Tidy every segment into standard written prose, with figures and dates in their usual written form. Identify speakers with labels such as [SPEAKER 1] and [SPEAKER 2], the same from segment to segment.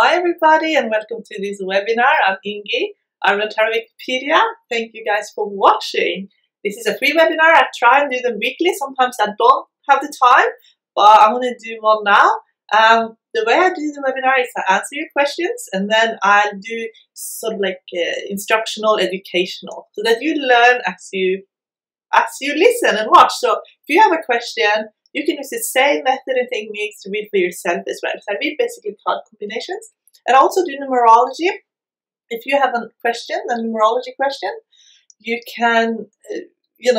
[SPEAKER 1] Hi everybody and welcome to this webinar. I'm Ingi, Arven Tarot Wikipedia. Thank you guys for watching. This is a free webinar. I try and do them weekly. Sometimes I don't have the time, but I'm going to do one now. The way I do the webinar is I answer your questions and then I'll do sort of like instructional, educational, so that you learn as you listen and watch. So if you have a question, you can use the same method and techniques to read for yourself as well. So I read basically card combinations, and I also do numerology. If you have a question, a numerology question, you can,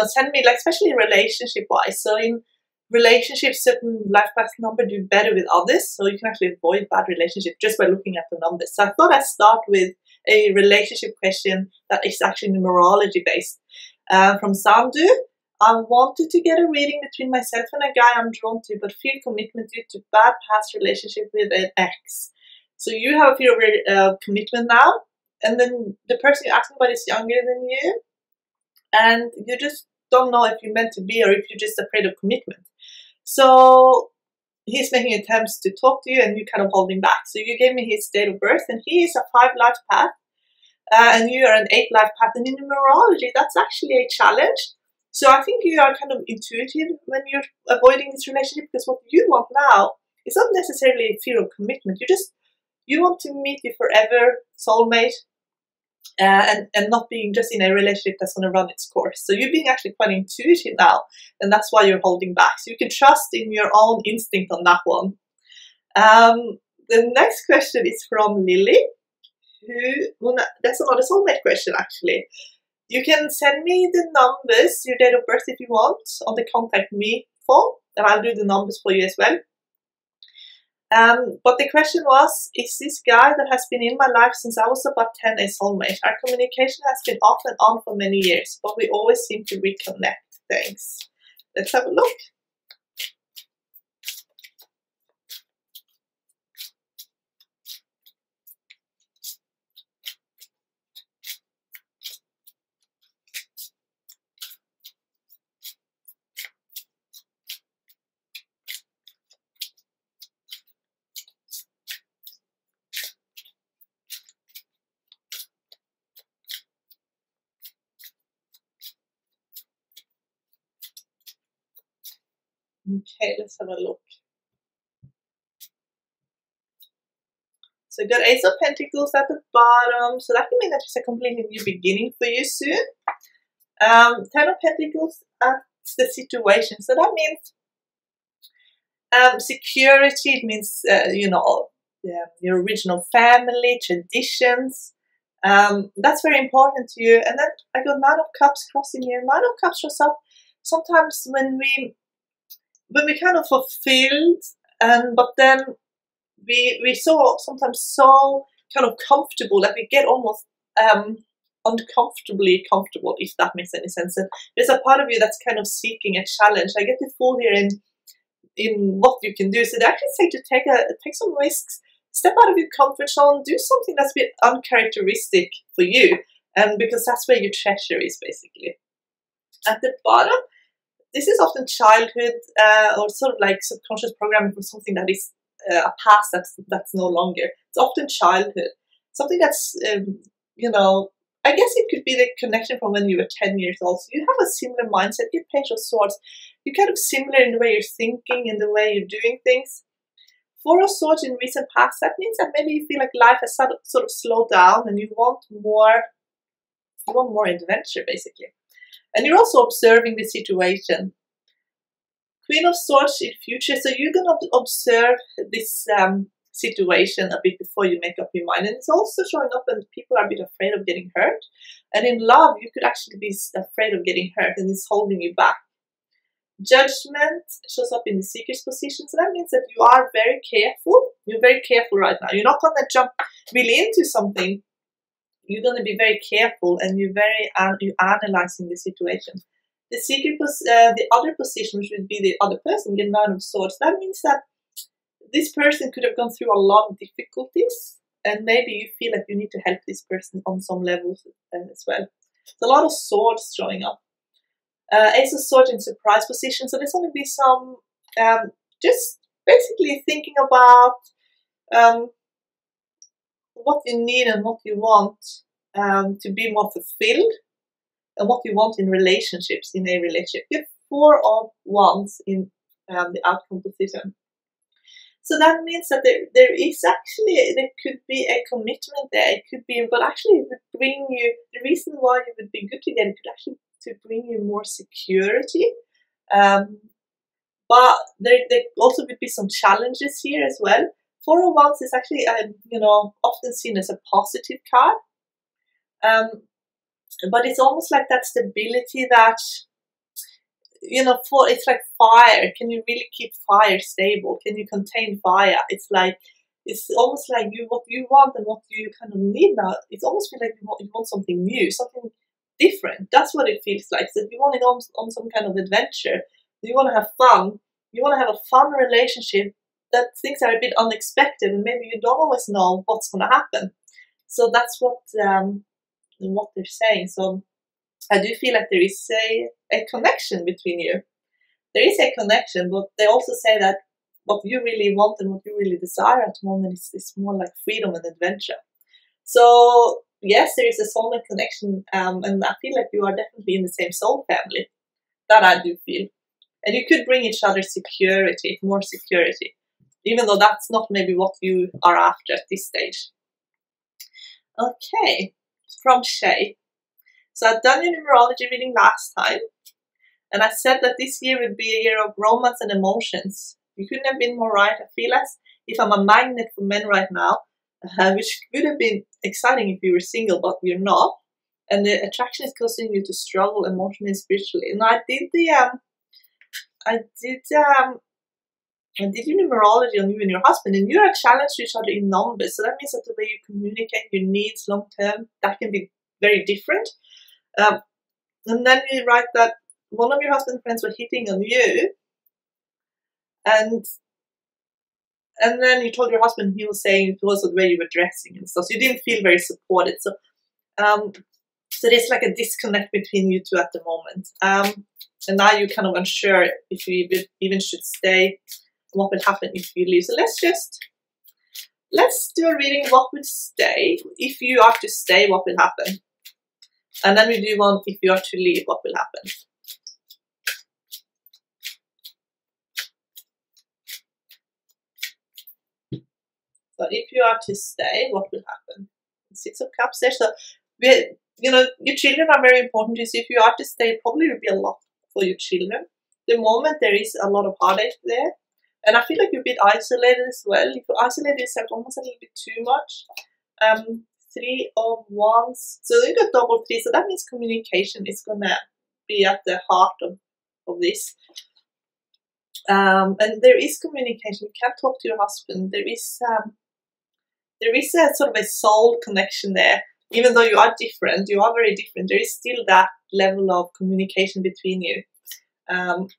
[SPEAKER 1] send me, like especially relationship-wise. So in relationships, certain life path number do better with others, so you can actually avoid bad relationships just by looking at the numbers. So I thought I'd start with a relationship question that is actually numerology based. From Sandu. I wanted to get a reading between myself and a guy I'm drawn to, but feel commitment due to bad past relationship with an ex. So you have a fear of commitment now, and then the person you're asking about is younger than you, and you just don't know if you're meant to be or if you're just afraid of commitment. So he's making attempts to talk to you, and you're kind of holding back. So you gave me his date of birth, and he is a 5 life path, and you are an 8 life path. And in numerology, that's actually a challenge. So I think you are kind of intuitive when you're avoiding this relationship, because what you want now is not necessarily a fear of commitment. You want to meet your forever soulmate, and not being just in a relationship that's going to run its course. So you're being actually quite intuitive now, and that's why you're holding back. So you can trust in your own instinct on that one. The next question is from Lily, that's another soulmate question actually. You can send me the numbers, your date of birth if you want, on the contact me form, and I'll do the numbers for you as well. But the question was, is this guy that has been in my life since I was about 10 a soulmate? Our communication has been off and on for many years, but we always seem to reconnect. Thanks. Let's have a look. Okay, let's have a look. So you got Ace of Pentacles at the bottom, so that can mean that it's a completely new beginning for you soon. 10 of Pentacles at the situation, so that means security. It means your original family, traditions. That's very important to you. And then I got 9 of Cups crossing here. 9 of Cups shows up sometimes when we kind of fulfilled, but then we sometimes so kind of comfortable that we get almost uncomfortably comfortable, if that makes any sense. And there's a part of you that's kind of seeking a challenge. I get the Fool here in what you can do. So they actually say to take some risks, step out of your comfort zone, do something that's a bit uncharacteristic for you, because that's where your treasure is basically. At the bottom, this is often childhood or sort of like subconscious programming for something that is a past that's no longer. It's often childhood, something that's I guess it could be the connection from when you were 10 years old. So you have a similar mindset. Your Page of Swords, you're kind of similar in the way you're thinking and the way you're doing things. 4 of Swords in recent past, that means that maybe you feel like life has sort of slowed down and you want more adventure basically. And you're also observing the situation. Queen of Swords in future, so you're going to observe this situation a bit before you make up your mind. And it's also showing up when people are a bit afraid of getting hurt. And in love, you could actually be afraid of getting hurt, and it's holding you back. Judgment shows up in the Seeker's position, so that means that you are very careful. You're very careful right now. You're not going to jump really into something. You're going to be very careful, and you're analyzing the situation. The Seeker, the other position, which would be the other person, get 9 of Swords. That means that this person could have gone through a lot of difficulties, and maybe you feel like you need to help this person on some levels as well. There's a lot of swords showing up. Ace of Swords in surprise position, so there's going to be some just basically thinking about what you need and what you want to be more fulfilled, and what you want in relationships, in a relationship. You have 4 of Wands in the outcome position. So that means that there could be a commitment there. It could be, but actually it would bring you, the reason why you would be good together could actually to bring you more security. But there also would be some challenges here as well. 4 of Wands is actually, often seen as a positive card. But it's almost like that stability that, it's like fire. Can you really keep fire stable? Can you contain fire? It's almost like what you want and what you kind of need now. It's almost feel like you want something new, something different. That's what it feels like. So if you want to go on some kind of adventure, you want to have fun. You want to have a fun relationship that things are a bit unexpected, and maybe you don't always know what's going to happen. So that's what they're saying. So I do feel like there is a connection between you. There is a connection, but they also say that what you really want and what you really desire at the moment is more like freedom and adventure. So yes, there is a soulmate connection, and I feel like you are definitely in the same soul family. That I do feel. And you could bring each other security, more security, even though that's not maybe what you are after at this stage. Okay, from Shay. So I've done your numerology reading last time, and I said that this year would be a year of romance and emotions. You couldn't have been more right. I feel as if I'm a magnet for men right now, which would have been exciting if you were single, but you're not. And the attraction is causing you to struggle emotionally and spiritually. And I did your numerology on you and your husband, and you are challenged to each other in numbers. So that means that the way you communicate your needs long term, that can be very different. And then you write that one of your husband's friends were hitting on you, and then you told your husband, he was saying it was the way you were dressing and stuff. So you didn't feel very supported. So there's like a disconnect between you two at the moment. And now you're kind of unsure if you even should stay. What will happen if you leave? So let's do a reading. What would stay? If you are to stay, what will happen? And then we do one. If you are to leave, what will happen? So if you are to stay, what will happen? 6 of Cups there. So your children are very important to you. So if you are to stay, it probably will be a lot for your children. The moment there is a lot of heartache there. And I feel like you're a bit isolated as well. If you isolate yourself almost a little bit too much. 3 of Wands. So you got double 3. So that means communication is going to be at the heart of this. And there is communication. You can talk to your husband. There is a sort of a soul connection there. Even though you are different, you are very different, there is still that level of communication between you. And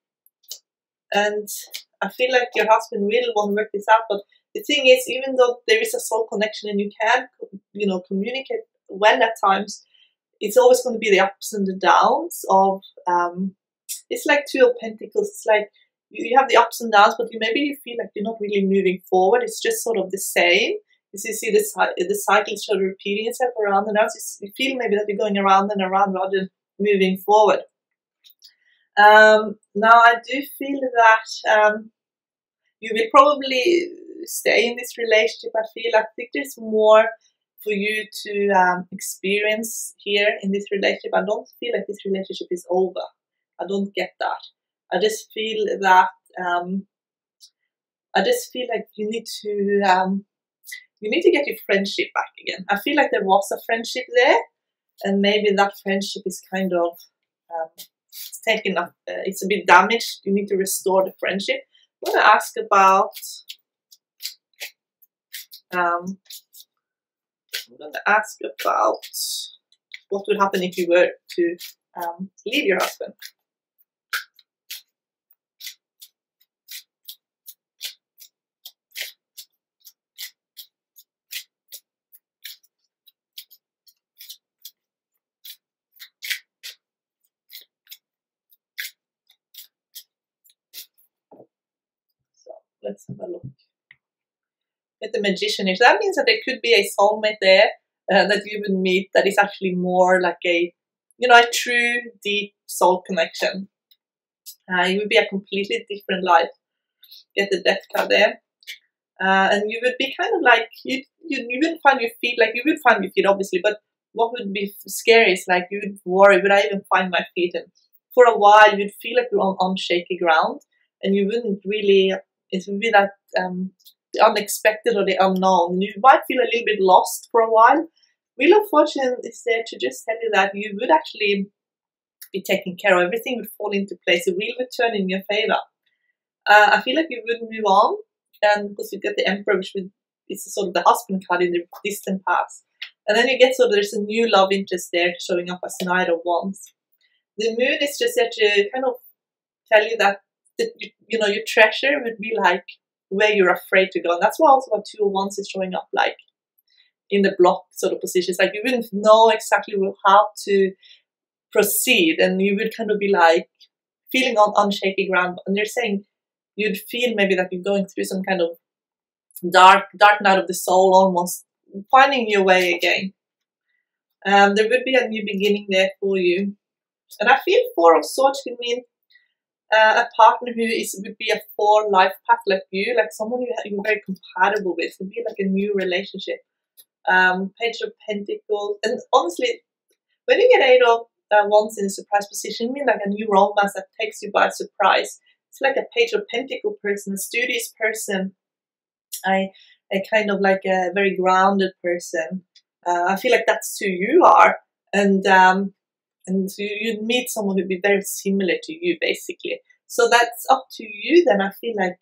[SPEAKER 1] I feel like your husband will want to work this out, but the thing is, even though there is a soul connection and you can, communicate well at times, it's always going to be the ups and the downs of, it's like 2 of Pentacles. It's like you have the ups and downs, but maybe you feel like you're not really moving forward. It's just sort of the same. You see the cycle sort of repeating itself around and around. So you feel maybe that you're going around and around rather than moving forward. Now I do feel that you will probably stay in this relationship. I think there's more for you to experience here in this relationship. I don't feel like this relationship is over. I don't get that. I just feel that you need to get your friendship back again. I feel like there was a friendship there, and maybe that friendship is kind of taken up. It's a bit damaged. You need to restore the friendship. I'm going to ask about. What would happen if you were to leave your husband. Let's have a look. with the Magician here. So that means that there could be a soulmate there that you would meet that is actually more like a, you know, a true, deep soul connection. It would be a completely different life. Get the Death card there. And you would be kind of like, you wouldn't find your feet, like you would find your feet obviously, but what would be scary is like you would worry, would I even find my feet? And for a while you'd feel like you're on shaky ground, and you wouldn't really, it would be that the unexpected or the unknown. You might feel a little bit lost for a while. Wheel of Fortune is there to just tell you that you would actually be taken care of. Everything would fall into place. The wheel would turn in your favor. I feel like you would move on, and because you get the Emperor, which is sort of the husband card in the distant past. And then you get sort of, there's a new love interest there showing up as Knight of Wands. The Moon is just there to kind of tell you that you know, your treasure would be like where you're afraid to go. And that's why also what Two of Wands is showing up like in the block sort of positions. Like you wouldn't know exactly how to proceed, and you would kind of be like feeling on shaky ground. And they're saying you'd feel maybe that you're going through some kind of dark night of the soul, almost finding your way again. There would be a new beginning there for you. And I feel Four of Swords could mean a partner who would be a full life path like you, like someone you're very compatible with. It would be like a new relationship. Page of Pentacles. And honestly, when you get Eight of Wands in a surprise position, it means like a new romance that takes you by surprise. It's like a Page of Pentacles person, a studious person, a kind of like a very grounded person. I feel like that's who you are, and so you'd meet someone who'd be very similar to you, basically. So that's up to you. Then I feel like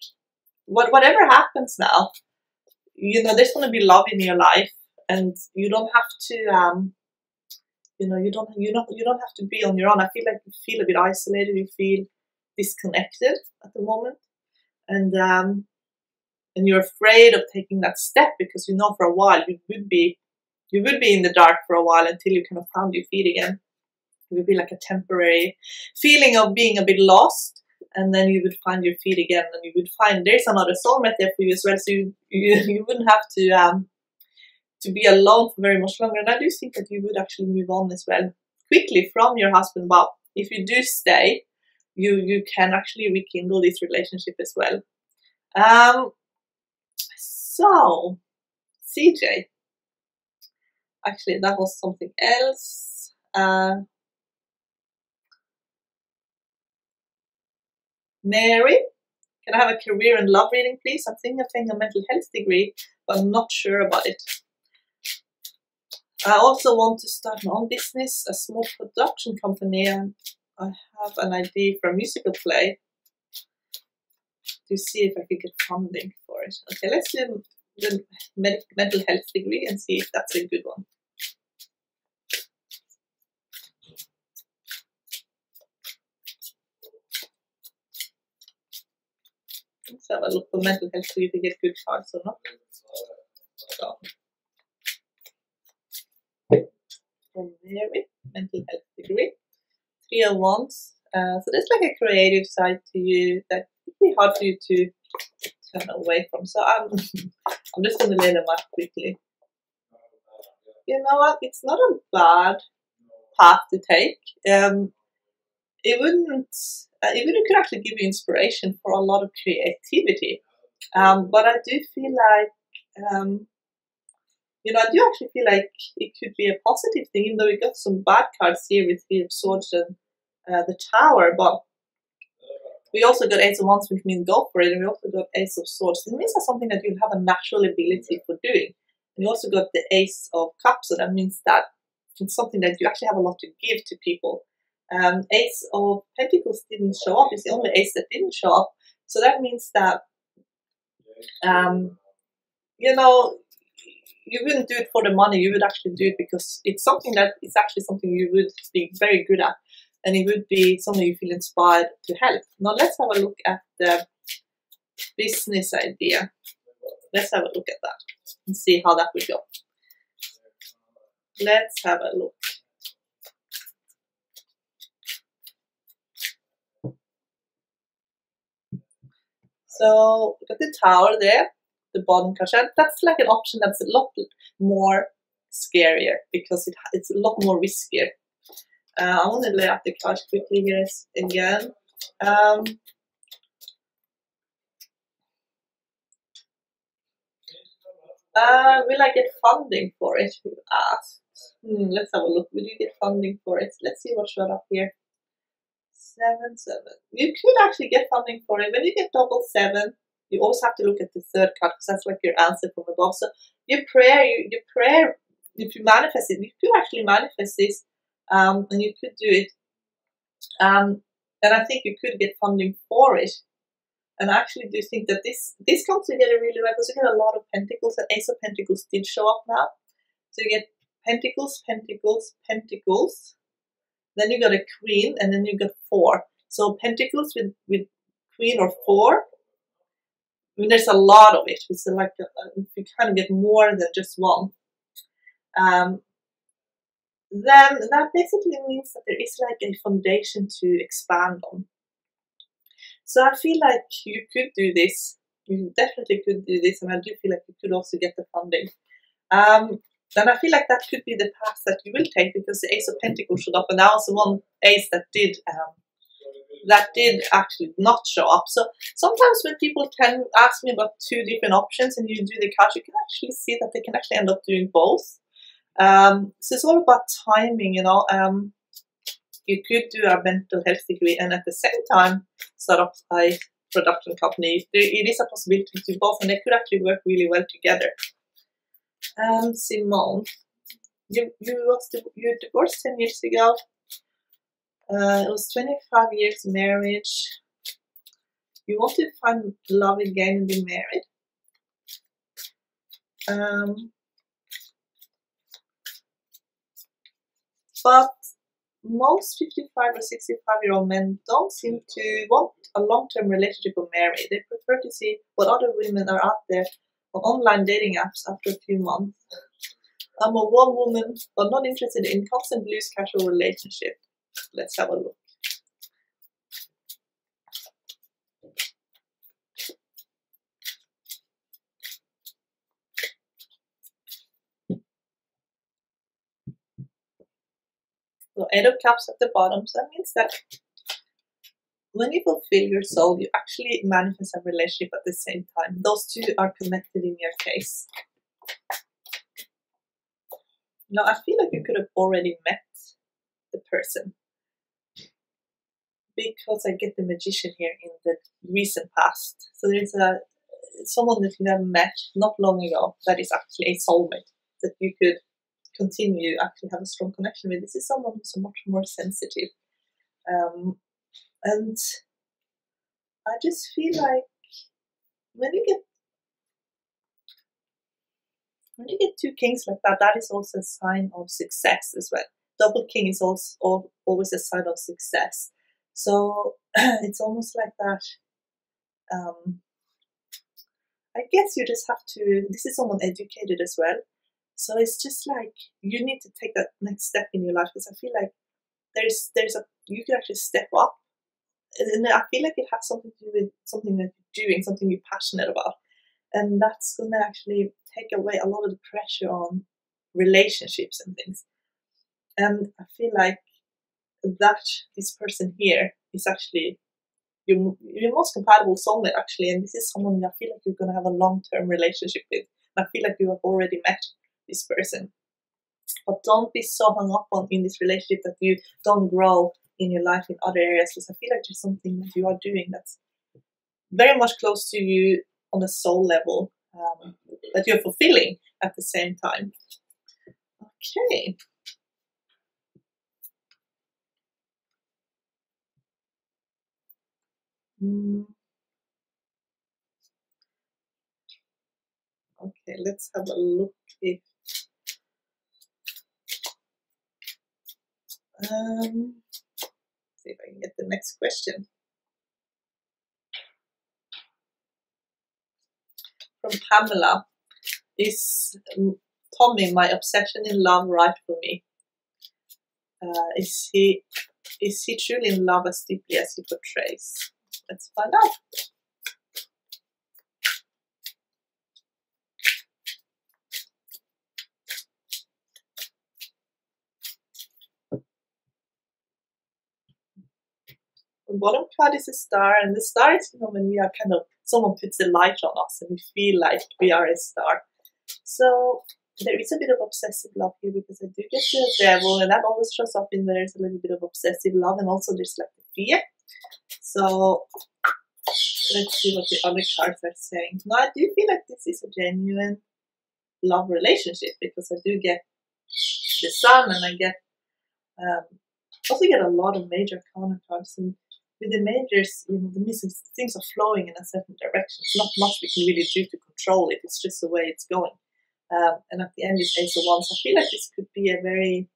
[SPEAKER 1] whatever happens now, you know, there's going to be love in your life, and you don't have to, you know, you don't have to be on your own. I feel like you feel a bit isolated. You feel disconnected at the moment, and you're afraid of taking that step because you know for a while you would be in the dark for a while until you kind of found your feet again. It would be like a temporary feeling of being a bit lost, and then you would find your feet again, and you would find there's another soulmate there for you as well. So you wouldn't have to be alone for very much longer. And I do think that you would actually move on as well quickly from your husband. But if you do stay, you can actually rekindle this relationship as well. So CJ, actually that was something else. Mary, can I have a career and love reading, please? I'm thinking of taking a mental health degree, but I'm not sure about it. I also want to start my own business, a small production company, and I have an idea for a musical play to see if I could get funding for it. Okay, let's do the mental health degree and see if that's a good one. Let's have a look for mental health, see if we get good cards or not. So, from Mary, mental health degree. 3 of Wands. So there's like a creative side to you that would be hard for you to turn away from. So I'm just going to lay them out quickly. You know what? It's not a bad path to take. It could actually give you inspiration for a lot of creativity. But I do feel like, you know, I do actually feel like it could be a positive thing, even though we got some bad cards here with 3 of Swords and the Tower. But we also got Ace of Wands, which means go for it, and we also got Ace of Swords. It means that's something that you'll have a natural ability for doing. And you also got the Ace of Cups, so that means that it's something that you actually have a lot to give to people. Ace of Pentacles didn't show up. It's the only ace that didn't show up. So that means that, you know, you wouldn't do it for the money. You would actually do it because it's something that it's actually something you would be very good at. And it would be something you feel inspired to help. Now let's have a look at the business idea. Let's have a look at that and see how that would go. Let's have a look. So we got the Tower there, the the bottom card. That's like an option that's a lot more scarier because it's a lot more riskier. I want to lay out the cards quickly here again. Will I get funding for it? Who asked? Let's have a look. Will you get funding for it? Let's see what showed up here. 7, 7. You could actually get funding for it. When you get double 7, you always have to look at the third card because that's like your answer from above. So your prayer, if you manifest it, you could actually manifest this, and you could do it. And I think you could get funding for it. And I actually do think that this comes together really well because you get a lot of pentacles, and Ace of Pentacles did show up now. So you get pentacles, pentacles, pentacles. Then you got a queen, and then you got 4. So pentacles with queen or 4. I mean, there's a lot of it. It's like you kind of get more than just one. Then that basically means that there is like a foundation to expand on. So I feel like you could do this. You definitely could do this, and I do feel like you could also get the funding. And I feel like that could be the path that you will take because the Ace of Pentacles showed up, and that was the one ace that did actually not show up. So sometimes when people can ask me about 2 different options and you do the cards, you can actually see that they can actually end up doing both. So it's all about timing, you know. You could do a mental health degree and at the same time start up a production company. It is a possibility to do both, and they could actually work really well together. Simone, you divorced 10 years ago. It was 25 years marriage. You want to find love again and be married. But most 55 or 65-year-old men don't seem to want a long-term relationship or marry. They prefer to see what other women are out there on online dating apps after a few months. I'm a one woman, but not interested in constant loose casual relationship. Let's have a look. So 8 of Cups at the bottom. So that means that when you fulfill your soul, you actually manifest a relationship at the same time. Those two are connected in your case. Now, I feel like you could have already met the person because I get the Magician here in the recent past. So there's someone that you have met not long ago that is actually a soulmate that you could continue actually have a strong connection with. This is someone who's much more sensitive. And I just feel like when you get 2 kings like that, that is also a sign of success as well. Double king is also always a sign of success. So it's almost like that. I guess you just have to, this is someone educated as well. So it's just like you need to take that next step in your life because I feel like you can actually step up. And I feel like it has something to do with something that you're doing, something you're passionate about. And that's going to actually take away a lot of the pressure on relationships and things. And I feel like that this person here is actually your most compatible soulmate, actually. And this is someone I feel like you're going to have a long-term relationship with. And I feel like you have already met this person. But don't be so hung up in this relationship that you don't grow in your life in other areas, because I feel like there's something that you are doing that's very much close to you on a soul level, that you're fulfilling at the same time. Okay. Okay, let's have a look if see if I can get the next question. From Pamela. Is Tommy, my obsession in love, right for me? Is he truly in love as deeply as he portrays? Let's find out. The bottom card is a star, and the star is, when we are kind of, someone puts a light on us and we feel like we are a star. So there is a bit of obsessive love here, because I do get the devil, and that always shows up in there. There's a little bit of obsessive love, and also there's like the fear. So let's see what the other cards are saying. Now I do feel like this is a genuine love relationship, because I do get the sun, and I get also get a lot of major arcana cards, and with the majors, the missing things are flowing in a certain direction. It's not much we can really do to control it. It's just the way it's going. And at the end is Ace of Wands. I feel like this could be a very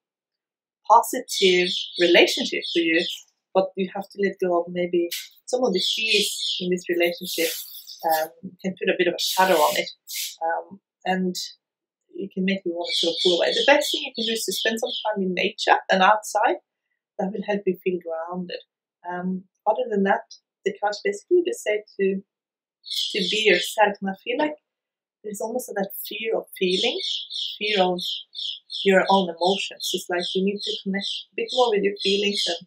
[SPEAKER 1] positive relationship for you, but you have to let go of maybe some of the fears in this relationship. Can put a bit of a shadow on it, and you can make you want to sort of pull away. The best thing you can do is to spend some time in nature and outside. That will help you feel grounded. Other than that, the cards basically just say to be yourself. And I feel like there's almost that fear of feeling, fear of your own emotions. It's like you need to connect a bit more with your feelings, and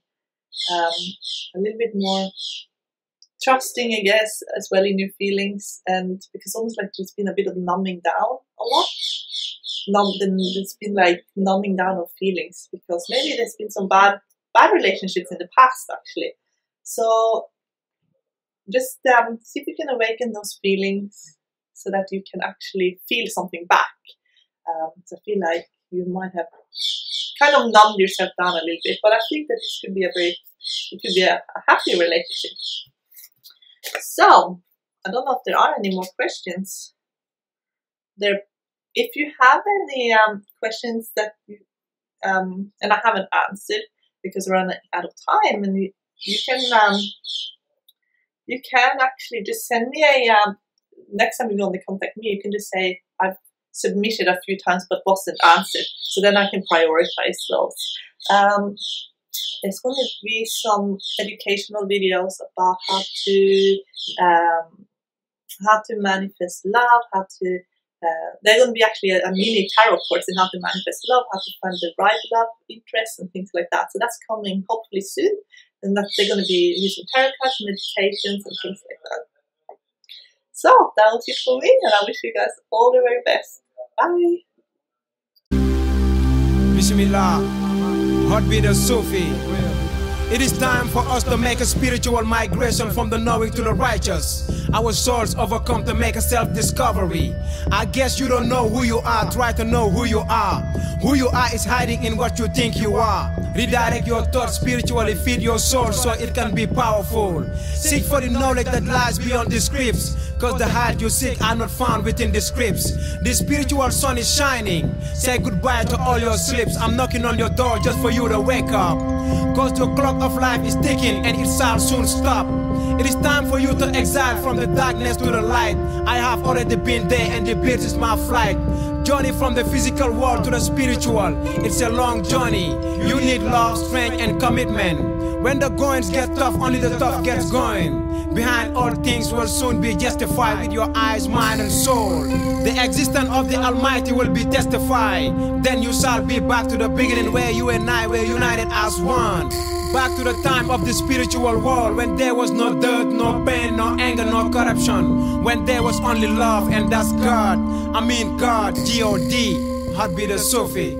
[SPEAKER 1] a little bit more trusting, I guess, as well in your feelings. And because almost like there's been a bit of numbing down a lot. There's been like numbing down of feelings, because maybe there's been some bad relationships in the past, actually. So just see if you can awaken those feelings so that you can actually feel something back. So I feel like you might have kind of numbed yourself down a little bit, but I think that this could be a happy relationship. So I don't know if there are any more questions. If you have any questions that and I haven't answered because we're running out of time, and you can actually just send me a next time you go on to contact me, you can just say I've submitted a few times but wasn't answered, so then I can prioritize those. There's going to be some educational videos about how to manifest love, there's going to be actually a mini tarot course in how to manifest love, how to find the right love interest and things like that. So that's coming hopefully soon, and that they're going to be using tarot cards, meditations and things like that. So that was it for me, and I wish you guys all the very best. Bye.
[SPEAKER 2] Bismillah, heartbeat of Sufi. It is time for us to make a spiritual migration from the knowing to the righteous. Our souls overcome to make a self-discovery. I guess you don't know who you are, try to know who you are. Who you are is hiding in what you think you are. Redirect your thoughts spiritually, feed your soul so it can be powerful. Seek for the knowledge that lies beyond the scripts, cause the height you seek are not found within the scripts. The spiritual sun is shining. Say goodbye to all your sleeps. I'm knocking on your door just for you to wake up, cause your clock of life is ticking and it shall soon stop. It is time for you to exile from the darkness to the light. I have already been there and the beat is my flight. Journey from the physical world to the spiritual. It's a long journey. You need love, strength and commitment. When the goings get tough, only the tough gets going. Behind all things will soon be justified with your eyes, mind and soul. The existence of the Almighty will be testified. Then you shall be back to the beginning where you and I were united as one. Back to the time of the spiritual world, when there was no dirt, no pain, no anger, no corruption. When there was only love, and that's God. I mean God, G-O-D, heartbeat of Sufi.